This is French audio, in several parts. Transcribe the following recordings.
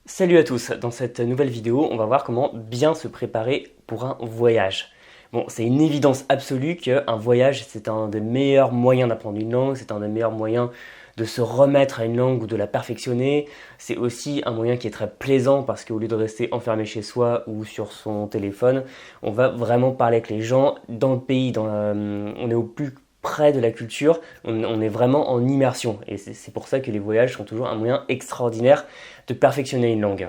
Salut à tous, dans cette nouvelle vidéo, on va voir comment bien se préparer pour un voyage. Bon, c'est une évidence absolue qu'un voyage, c'est un des meilleurs moyens d'apprendre une langue, c'est un des meilleurs moyens de se remettre à une langue ou de la perfectionner. C'est aussi un moyen qui est très plaisant parce qu'au lieu de rester enfermé chez soi ou sur son téléphone, on va vraiment parler avec les gens dans le pays, on est au plus près de la culture, on est vraiment en immersion. Et c'est pour ça que les voyages sont toujours un moyen extraordinaire de perfectionner une langue.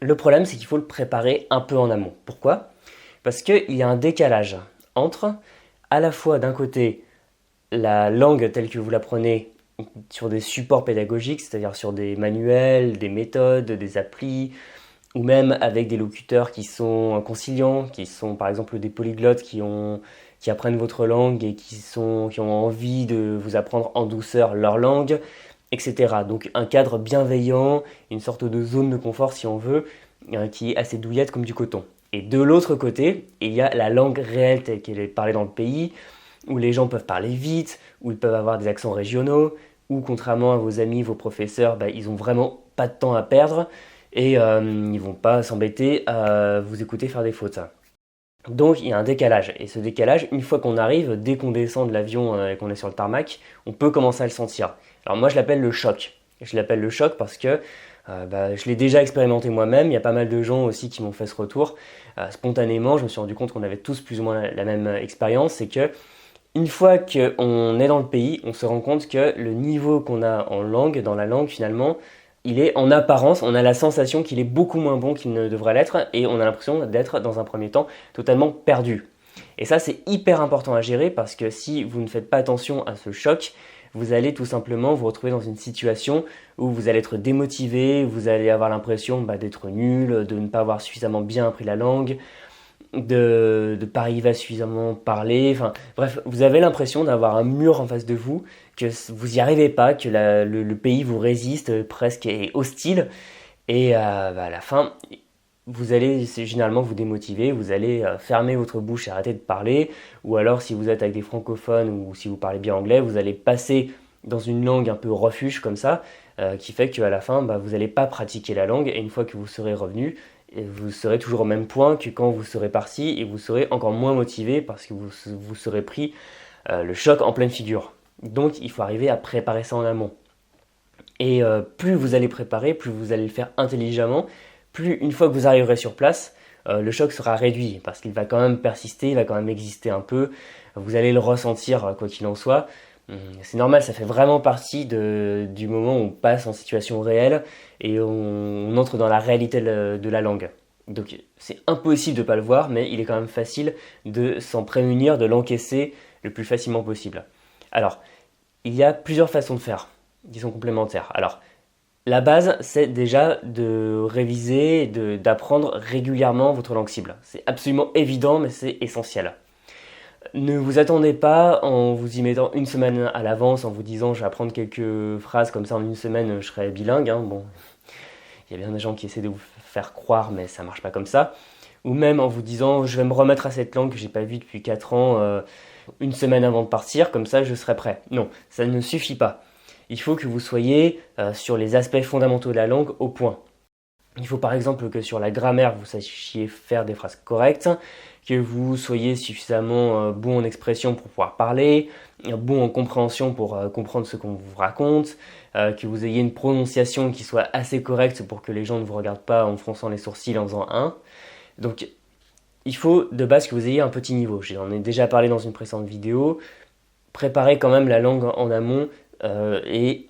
Le problème, c'est qu'il faut le préparer un peu en amont. Pourquoi? Parce qu'il y a un décalage entre, à la fois d'un côté, la langue telle que vous l'apprenez sur des supports pédagogiques, c'est-à-dire sur des manuels, des méthodes, des applis, ou même avec des locuteurs qui sont conciliants, qui sont par exemple des polyglottes qui apprennent votre langue et qui ont envie de vous apprendre en douceur leur langue, etc. Donc un cadre bienveillant, une sorte de zone de confort si on veut, qui est assez douillette comme du coton. Et de l'autre côté, il y a la langue réelle telle qu'elle est parlée dans le pays, où les gens peuvent parler vite, où ils peuvent avoir des accents régionaux, où contrairement à vos amis, vos professeurs, ils ont vraiment pas de temps à perdre et ils vont pas s'embêter à vous écouter faire des fautes. Donc il y a un décalage. Et ce décalage, une fois qu'on arrive, dès qu'on descend de l'avion et qu'on est sur le tarmac, on peut commencer à le sentir. Alors moi je l'appelle le choc. Je l'appelle le choc parce que je l'ai déjà expérimenté moi-même. Il y a pas mal de gens aussi qui m'ont fait ce retour. Spontanément, je me suis rendu compte qu'on avait tous plus ou moins la même expérience. C'est que une fois qu'on est dans le pays, on se rend compte que le niveau qu'on a en langue, dans la langue finalement, il est en apparence, on a la sensation qu'il est beaucoup moins bon qu'il ne devrait l'être et on a l'impression d'être dans un premier temps totalement perdu. Et ça c'est hyper important à gérer parce que si vous ne faites pas attention à ce choc, vous allez tout simplement vous retrouver dans une situation où vous allez être démotivé, vous allez avoir l'impression d'être nul, de ne pas avoir suffisamment bien appris la langue, de ne pas arriver à suffisamment parler. Enfin, bref, vous avez l'impression d'avoir un mur en face de vous, que vous n'y arrivez pas, que le pays vous résiste, presque est hostile. Et à la fin, vous allez généralement vous démotiver, vous allez fermer votre bouche et arrêter de parler. Ou alors, si vous êtes avec des francophones ou si vous parlez bien anglais, vous allez passer dans une langue un peu refuge comme ça, qui fait qu'à la fin, vous n'allez pas pratiquer la langue. Et une fois que vous serez revenu, et vous serez toujours au même point que quand vous serez parti et vous serez encore moins motivé parce que vous serez pris le choc en pleine figure. Donc il faut arriver à préparer ça en amont. Et plus vous allez préparer, plus vous allez le faire intelligemment, plus une fois que vous arriverez sur place, le choc sera réduit parce qu'il va quand même persister, il va quand même exister un peu. Vous allez le ressentir quoi qu'il en soit. C'est normal, ça fait vraiment partie du moment où on passe en situation réelle et on entre dans la réalité de la langue. Donc c'est impossible de ne pas le voir, mais il est quand même facile de s'en prémunir, de l'encaisser le plus facilement possible. Alors, il y a plusieurs façons de faire qui sont complémentaires. Alors, la base, c'est déjà de réviser, d'apprendre régulièrement votre langue cible. C'est absolument évident, mais c'est essentiel. Ne vous attendez pas en vous y mettant une semaine à l'avance, en vous disant je vais apprendre quelques phrases comme ça en une semaine, je serai bilingue. Bon, il y a bien des gens qui essaient de vous faire croire, mais ça marche pas comme ça. Ou même en vous disant je vais me remettre à cette langue que j'ai pas vue depuis 4 ans, une semaine avant de partir, comme ça je serai prêt. Non, ça ne suffit pas. Il faut que vous soyez sur les aspects fondamentaux de la langue au point. Il faut par exemple que sur la grammaire, vous sachiez faire des phrases correctes, que vous soyez suffisamment bon en expression pour pouvoir parler, bon en compréhension pour comprendre ce qu'on vous raconte, que vous ayez une prononciation qui soit assez correcte pour que les gens ne vous regardent pas en fronçant les sourcils en faisant un. Donc il faut de base que vous ayez un petit niveau. J'en ai déjà parlé dans une précédente vidéo. Préparez quand même la langue en amont et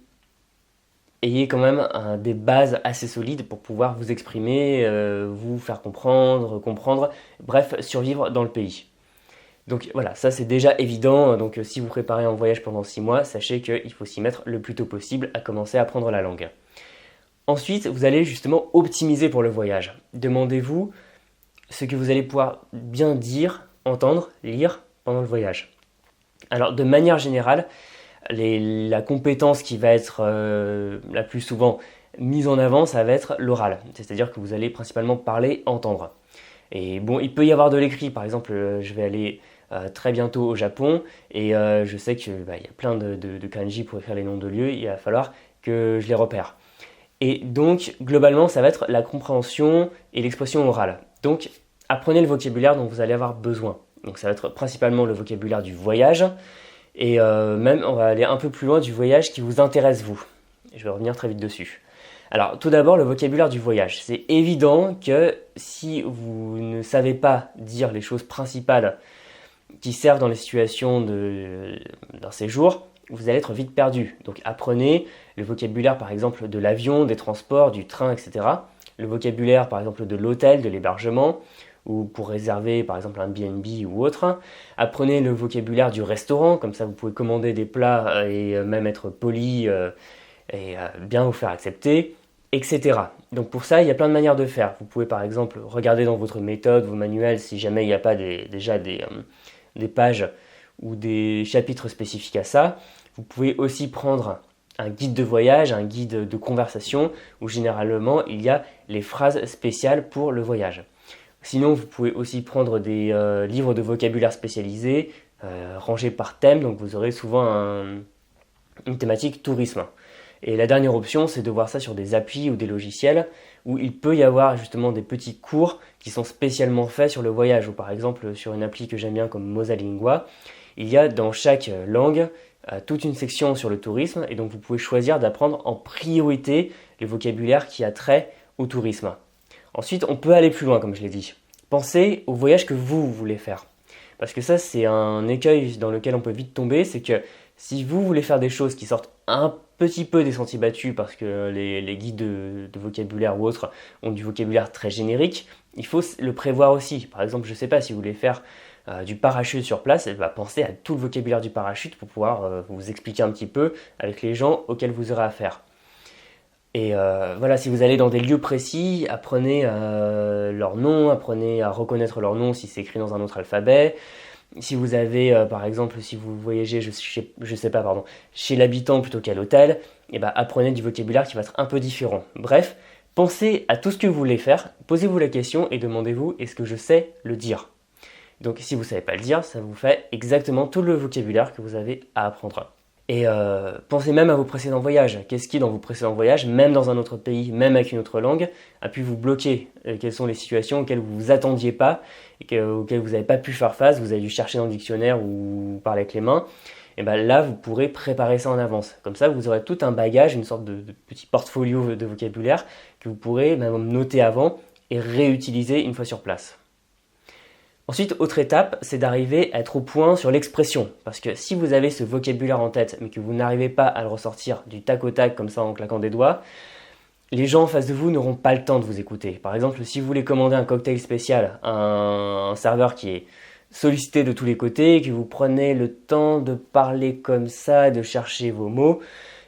ayez quand même des bases assez solides pour pouvoir vous exprimer, vous faire comprendre, bref, survivre dans le pays. Donc voilà, ça c'est déjà évident. Donc si vous préparez un voyage pendant 6 mois, sachez qu'il faut s'y mettre le plus tôt possible à commencer à apprendre la langue. Ensuite, vous allez justement optimiser pour le voyage. Demandez-vous ce que vous allez pouvoir bien dire, entendre, lire pendant le voyage. Alors de manière générale, la compétence qui va être la plus souvent mise en avant, ça va être l'oral. C'est-à-dire que vous allez principalement parler, entendre. Et bon, il peut y avoir de l'écrit. Par exemple, je vais aller très bientôt au Japon et je sais qu'il y a plein de kanji pour écrire les noms de lieux. Il va falloir que je les repère. Et donc, globalement, ça va être la compréhension et l'expression orale. Donc, apprenez le vocabulaire dont vous allez avoir besoin. Donc, ça va être principalement le vocabulaire du voyage. Et même, on va aller un peu plus loin du voyage qui vous intéresse, vous. Je vais revenir très vite dessus. Alors, tout d'abord, le vocabulaire du voyage. C'est évident que si vous ne savez pas dire les choses principales qui servent dans les situations d'un séjour, vous allez être vite perdu. Donc apprenez le vocabulaire par exemple de l'avion, des transports, du train, etc. Le vocabulaire par exemple de l'hôtel, de l'hébergement, ou pour réserver par exemple un B&B ou autre. Apprenez le vocabulaire du restaurant, comme ça vous pouvez commander des plats et même être poli et bien vous faire accepter, etc. Donc pour ça, il y a plein de manières de faire. Vous pouvez par exemple regarder dans votre méthode, vos manuels, si jamais il n'y a pas déjà des pages ou des chapitres spécifiques à ça. Vous pouvez aussi prendre un guide de voyage, un guide de conversation, où généralement il y a les phrases spéciales pour le voyage. Sinon, vous pouvez aussi prendre des livres de vocabulaire spécialisés, rangés par thème, donc vous aurez souvent une thématique tourisme. Et la dernière option, c'est de voir ça sur des applis ou des logiciels où il peut y avoir justement des petits cours qui sont spécialement faits sur le voyage. Ou par exemple, sur une appli que j'aime bien comme Mosalingua, il y a dans chaque langue toute une section sur le tourisme et donc vous pouvez choisir d'apprendre en priorité le vocabulaire qui a trait au tourisme. Ensuite, on peut aller plus loin, comme je l'ai dit. Pensez au voyage que vous voulez faire. Parce que ça, c'est un écueil dans lequel on peut vite tomber, c'est que si vous voulez faire des choses qui sortent un petit peu des sentiers battus, parce que les guides de vocabulaire ou autres ont du vocabulaire très générique, il faut le prévoir aussi. Par exemple, je ne sais pas, si vous voulez faire du parachute sur place, pensez à tout le vocabulaire du parachute pour pouvoir vous expliquer un petit peu avec les gens auxquels vous aurez affaire. Et voilà, si vous allez dans des lieux précis, apprenez leur nom, apprenez à reconnaître leur nom si c'est écrit dans un autre alphabet. Si vous avez, par exemple, si vous voyagez, je sais pas, pardon, chez l'habitant plutôt qu'à l'hôtel, apprenez du vocabulaire qui va être un peu différent. Bref, pensez à tout ce que vous voulez faire, posez-vous la question et demandez-vous, est-ce que je sais le dire? Donc si vous ne savez pas le dire, ça vous fait exactement tout le vocabulaire que vous avez à apprendre. Et pensez même à vos précédents voyages. Qu'est-ce qui, dans vos précédents voyages, même dans un autre pays, même avec une autre langue, a pu vous bloquer? Quelles sont les situations auxquelles vous ne vous attendiez pas et auxquelles vous n'avez pas pu faire face, vous avez dû chercher dans le dictionnaire ou parler avec les mains? Et là, vous pourrez préparer ça en avance. Comme ça, vous aurez tout un bagage, une sorte de petit portfolio de vocabulaire que vous pourrez même noter avant et réutiliser une fois sur place. Ensuite, autre étape, c'est d'arriver à être au point sur l'expression. Parce que si vous avez ce vocabulaire en tête, mais que vous n'arrivez pas à le ressortir du tac au tac, comme ça en claquant des doigts, les gens en face de vous n'auront pas le temps de vous écouter. Par exemple, si vous voulez commander un cocktail spécial à un serveur qui est sollicité de tous les côtés, et que vous prenez le temps de parler comme ça, de chercher vos mots,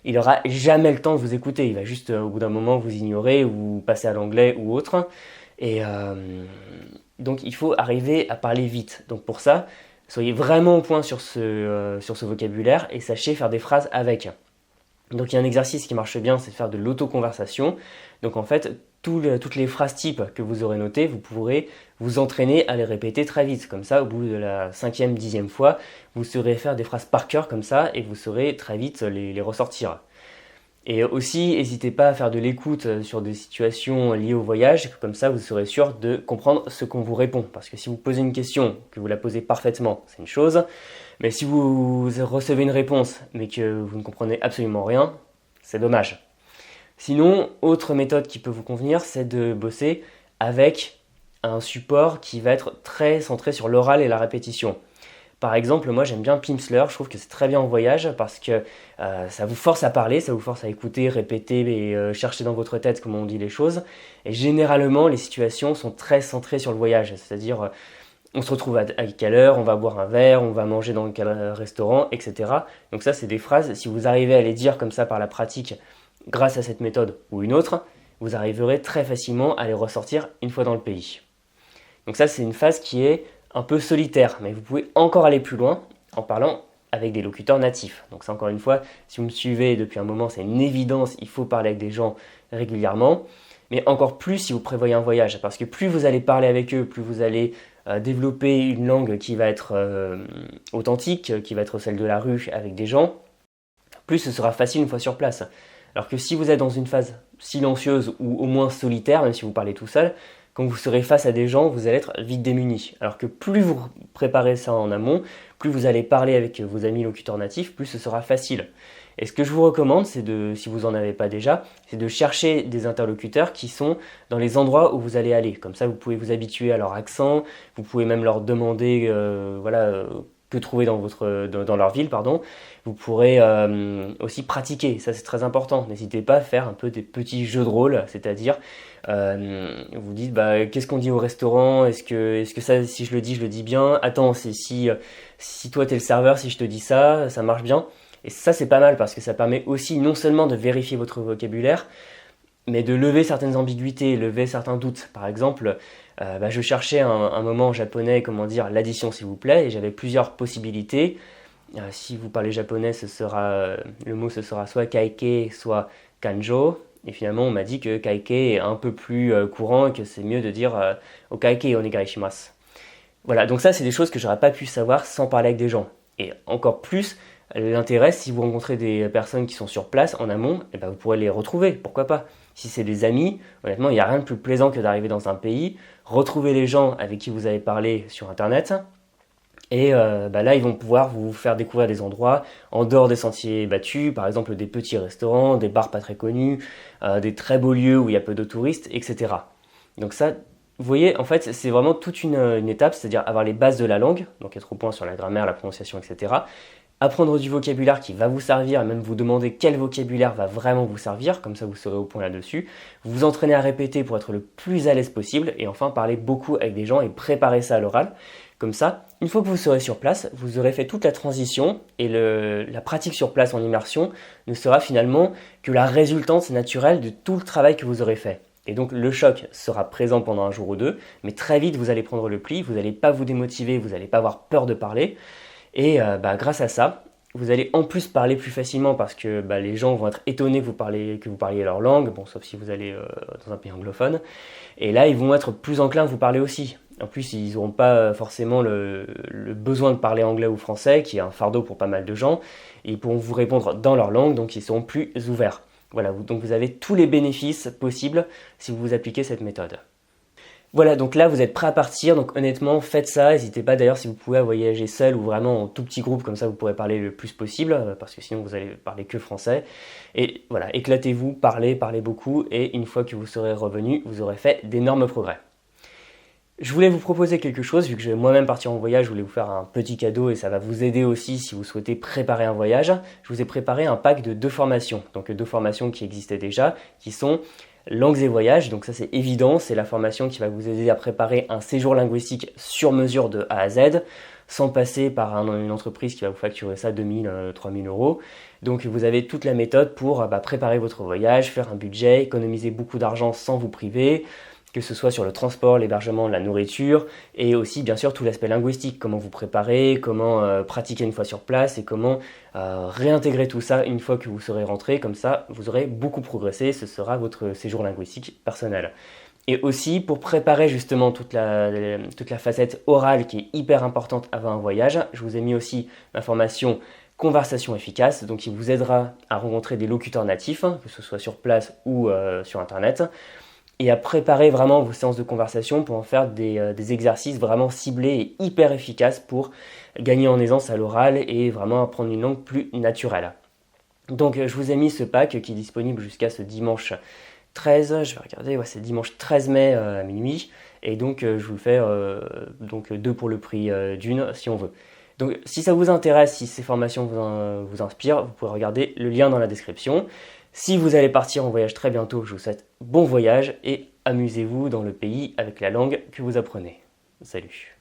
il n'aura jamais le temps de vous écouter. Il va juste, au bout d'un moment, vous ignorer ou passer à l'anglais ou autre. Et donc il faut arriver à parler vite. Donc pour ça, soyez vraiment au point sur ce vocabulaire et sachez faire des phrases avec. Donc il y a un exercice qui marche bien, c'est de faire de l'autoconversation. Donc en fait, toutes les phrases types que vous aurez notées, vous pourrez vous entraîner à les répéter très vite. Comme ça, au bout de la 5e, 10e fois, vous saurez faire des phrases par cœur comme ça et vous saurez très vite les ressortir. Et aussi, n'hésitez pas à faire de l'écoute sur des situations liées au voyage, comme ça vous serez sûr de comprendre ce qu'on vous répond. Parce que si vous posez une question, que vous la posez parfaitement, c'est une chose, mais si vous recevez une réponse, mais que vous ne comprenez absolument rien, c'est dommage. Sinon, autre méthode qui peut vous convenir, c'est de bosser avec un support qui va être très centré sur l'oral et la répétition. Par exemple, moi j'aime bien Pimsleur, je trouve que c'est très bien en voyage parce que ça vous force à parler, ça vous force à écouter, répéter et chercher dans votre tête comment on dit les choses. Et généralement, les situations sont très centrées sur le voyage, c'est-à-dire on se retrouve à quelle heure, on va boire un verre, on va manger dans quel restaurant, etc. Donc ça, c'est des phrases, si vous arrivez à les dire comme ça par la pratique, grâce à cette méthode ou une autre, vous arriverez très facilement à les ressortir une fois dans le pays. Donc ça, c'est une phase qui est un peu solitaire, mais vous pouvez encore aller plus loin en parlant avec des locuteurs natifs. Donc ça, encore une fois, si vous me suivez depuis un moment, c'est une évidence, il faut parler avec des gens régulièrement, mais encore plus si vous prévoyez un voyage, parce que plus vous allez parler avec eux, plus vous allez développer une langue qui va être authentique, qui va être celle de la rue avec des gens, plus ce sera facile une fois sur place. Alors que si vous êtes dans une phase silencieuse ou au moins solitaire, même si vous parlez tout seul, quand vous serez face à des gens, vous allez être vite démuni. Alors que plus vous préparez ça en amont, plus vous allez parler avec vos amis locuteurs natifs, plus ce sera facile. Et ce que je vous recommande, c'est si vous n'en avez pas déjà, c'est de chercher des interlocuteurs qui sont dans les endroits où vous allez aller. Comme ça, vous pouvez vous habituer à leur accent, vous pouvez même leur demander que trouver dans leur ville, pardon. Vous pourrez aussi pratiquer, ça c'est très important. N'hésitez pas à faire un peu des petits jeux de rôle, c'est-à-dire vous dites qu'est-ce qu'on dit au restaurant, est-ce que ça, si je le dis bien, attends, si toi t'es le serveur, si je te dis ça marche bien. Et ça c'est pas mal parce que ça permet aussi non seulement de vérifier votre vocabulaire, mais de lever certaines ambiguïtés, lever certains doutes. Par exemple, je cherchais un moment en japonais, comment dire, l'addition s'il vous plaît, et j'avais plusieurs possibilités. Si vous parlez japonais, le mot ce sera soit kaike, soit kanjo. Et finalement, on m'a dit que kaike est un peu plus courant et que c'est mieux de dire o kaike onegai shimasu. Voilà, donc ça, c'est des choses que j'aurais pas pu savoir sans parler avec des gens. Et encore plus, l'intérêt, si vous rencontrez des personnes qui sont sur place en amont, vous pourrez les retrouver, pourquoi pas. Si c'est des amis, honnêtement, il n'y a rien de plus plaisant que d'arriver dans un pays, retrouver les gens avec qui vous avez parlé sur Internet, et là, ils vont pouvoir vous faire découvrir des endroits en dehors des sentiers battus, par exemple des petits restaurants, des bars pas très connus, des très beaux lieux où il y a peu de touristes, etc. Donc ça, vous voyez, en fait, c'est vraiment toute une étape, c'est-à-dire avoir les bases de la langue, donc être au point sur la grammaire, la prononciation, etc. Apprendre du vocabulaire qui va vous servir, et même vous demander quel vocabulaire va vraiment vous servir, comme ça vous serez au point là-dessus. Vous entraînez à répéter pour être le plus à l'aise possible, et enfin parler beaucoup avec des gens et préparer ça à l'oral. Comme ça, une fois que vous serez sur place, vous aurez fait toute la transition et la pratique sur place en immersion ne sera finalement que la résultante naturelle de tout le travail que vous aurez fait. Et donc le choc sera présent pendant un jour ou deux, mais très vite vous allez prendre le pli, vous n'allez pas vous démotiver, vous n'allez pas avoir peur de parler. Et grâce à ça, vous allez en plus parler plus facilement parce que les gens vont être étonnés que vous parliez leur langue, bon, sauf si vous allez dans un pays anglophone. Et là, ils vont être plus enclins à vous parler aussi. En plus, ils n'auront pas forcément le besoin de parler anglais ou français, qui est un fardeau pour pas mal de gens. Et ils pourront vous répondre dans leur langue, donc ils seront plus ouverts. Voilà, donc vous avez tous les bénéfices possibles si vous appliquez cette méthode. Voilà, donc là vous êtes prêt à partir, donc honnêtement faites ça, n'hésitez pas d'ailleurs si vous pouvez à voyager seul ou vraiment en tout petit groupe, comme ça vous pourrez parler le plus possible, parce que sinon vous allez parler que français. Et voilà, éclatez-vous, parlez beaucoup, et une fois que vous serez revenu, vous aurez fait d'énormes progrès. Je voulais vous proposer quelque chose, vu que je vais moi-même partir en voyage, je voulais vous faire un petit cadeau et ça va vous aider aussi si vous souhaitez préparer un voyage. Je vous ai préparé un pack de 2 formations, donc 2 formations qui existaient déjà, qui sont Langues et voyages, donc ça c'est évident, c'est la formation qui va vous aider à préparer un séjour linguistique sur mesure de A à Z, sans passer par une entreprise qui va vous facturer ça 2000, 3000 euros. Donc vous avez toute la méthode pour préparer votre voyage, faire un budget, économiser beaucoup d'argent sans vous priver, que ce soit sur le transport, l'hébergement, la nourriture, et aussi bien sûr tout l'aspect linguistique, comment vous préparer, comment pratiquer une fois sur place et comment réintégrer tout ça une fois que vous serez rentré, comme ça vous aurez beaucoup progressé, ce sera votre séjour linguistique personnel. Et aussi pour préparer justement toute la facette orale qui est hyper importante avant un voyage, je vous ai mis aussi ma formation Conversation efficace, donc qui vous aidera à rencontrer des locuteurs natifs, que ce soit sur place ou sur internet, et à préparer vraiment vos séances de conversation pour en faire des exercices vraiment ciblés et hyper efficaces pour gagner en aisance à l'oral et vraiment apprendre une langue plus naturelle. Donc je vous ai mis ce pack qui est disponible jusqu'à ce dimanche 13, je vais regarder, c'est dimanche 13 mai à minuit, et donc je vous le fais 2 pour le prix d'une si on veut. Donc si ça vous intéresse, si ces formations vous inspirent, vous pouvez regarder le lien dans la description. Si vous allez partir en voyage très bientôt, je vous souhaite bon voyage et amusez-vous dans le pays avec la langue que vous apprenez. Salut!